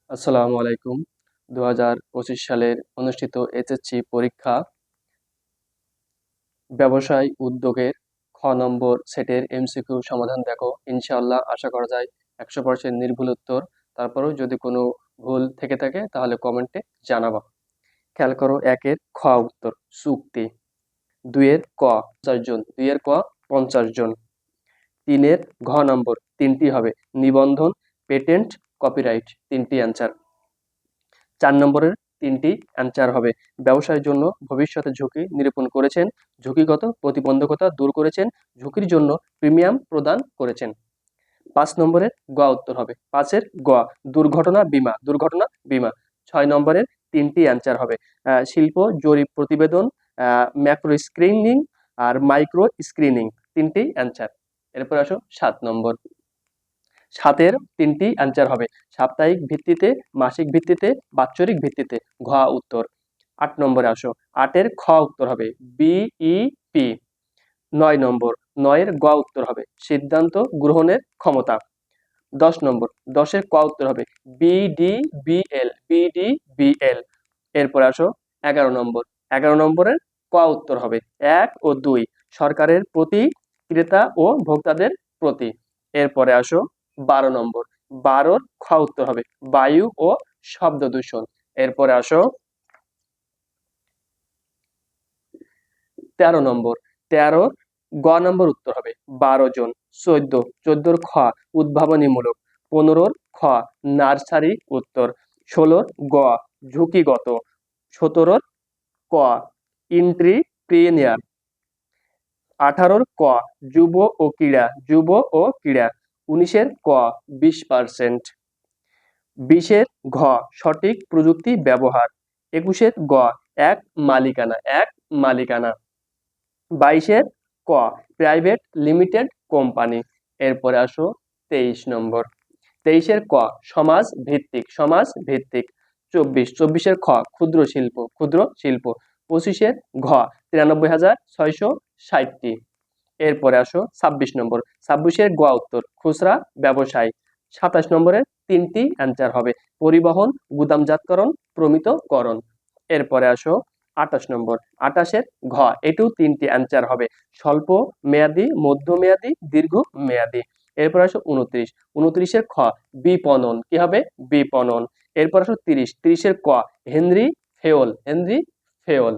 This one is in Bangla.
আসসালামু আলাইকুম। 2025 সালের অনুষ্ঠিত এইচএসসি পরীক্ষা ব্যবসায় উদ্যোগের খ নম্বর সেটের এমসিকিউ সমাধান দেখো। ইনশাআল্লাহ আশা করা যায় 100% নির্ভুল উত্তর। তারপরেও যদি কোনো ভুল থেকে থাকে তাহলে কমেন্টে জানাবা। খেয়াল করো, 1-এর খ উত্তর চুক্তি, 2-এর ক 50 জন, 2-এর ক 50 জন, 3-এর ঘ নম্বর তিনটি হবে, নিবন্ধন, পেটেন্ট, কপিরাইট, তিনটি অ্যান্সার। 4 নম্বরের তিনটি অ্যান্সার হবে, ব্যবসায়ের জন্য ভবিষ্যতে ঝুঁকি নিরূপণ করেছেন, ঝুঁকিগত প্রতিবন্ধকতা দূর করেছেন, ঝুঁকির জন্য প্রিমিয়াম প্রদান করেছেন। 5 নম্বরের গ উত্তর হবে, 5-এর গ দুর্ঘটনা বীমা, দুর্ঘটনা বীমা। 6 নম্বরের তিনটি অ্যান্সার হবে, শিল্প জরিপ প্রতিবেদন, ম্যাক্রো স্ক্রিনিং আর মাইক্রো স্ক্রিনিং, তিনটি অ্যান্সার। এরপর আসো 7 নম্বর, 7-এর তিনটি অ্যান্সার হবে, সাপ্তাহিক ভিত্তিতে, মাসিক ভিত্তিতে, বাৎসরিক ভিত্তিতে, ঘ উত্তর। 8 নম্বরে আসো, 8-এর খ উত্তর হবে বিইপি। 9 নম্বর, 9-এর গ উত্তর হবে সিদ্ধান্ত গ্রহণের ক্ষমতা। 10 নম্বর, 10-এর ক উত্তর হবে বিডিবিএল, বিডিবিএল। এরপর আসো 11 নম্বর, 11 নম্বরের ক উত্তর হবে 1 ও 2, সরকারের প্রতি, ক্রেতা ও ভোক্তাদের প্রতি। এরপরে আসো 12 নম্বর, 12-র খ উত্তর হবে বায়ু ও শব্দ দূষণ। এরপরে আসো 13 নম্বর, 13-র গ নম্বর উত্তর হবে 12 জন। 14, 14-র খ উদ্ভাবনীমূলক, 15-র খ নার্সারি উত্তর, 16-র গ ঝুঁকিগত, 17-র ক ইন্ট্রিপ্রিনিয়ার, 18-র ক যুব ও ক্রীড়া, যুব ও ক্রীড়া, 19-এর ক 20%, 20-এর ঘ সঠিক প্রযুক্তি ব্যবহার, 21-এর গ এক মালিকানা, এক মালিকানা, 22-এর ক প্রাইভেট লিমিটেড কোম্পানি। এরপরে আসো 23 নম্বর, 23-এর ক সমাজ ভিত্তিক, সমাজ ভিত্তিক। 24, 24-এর খ ক্ষুদ্র শিল্প, ক্ষুদ্র শিল্প। 25-এর ঘ 93,660টি। এরপরে আসো 26 নম্বর, 26-এর গ উত্তর খুচরা ব্যবসায়। 27 নম্বরের তিনটি অ্যান্সার হবে, পরিবহন, গুদামজাতকরণ, প্রমিতকরণ। এরপরে আসো 28 নম্বর, 28-এর ঘ এটিও তিনটি অ্যান্সার হবে, স্বল্প মেয়াদি, মধ্যমেয়াদি, দীর্ঘ মেয়াদি। এরপর আসো 29, 29-এর খ বিপণন, কি হবে বিপণন। এরপর আসো 30, 30-এর ক হেনরি ফেওল, হেনরি ফেওল।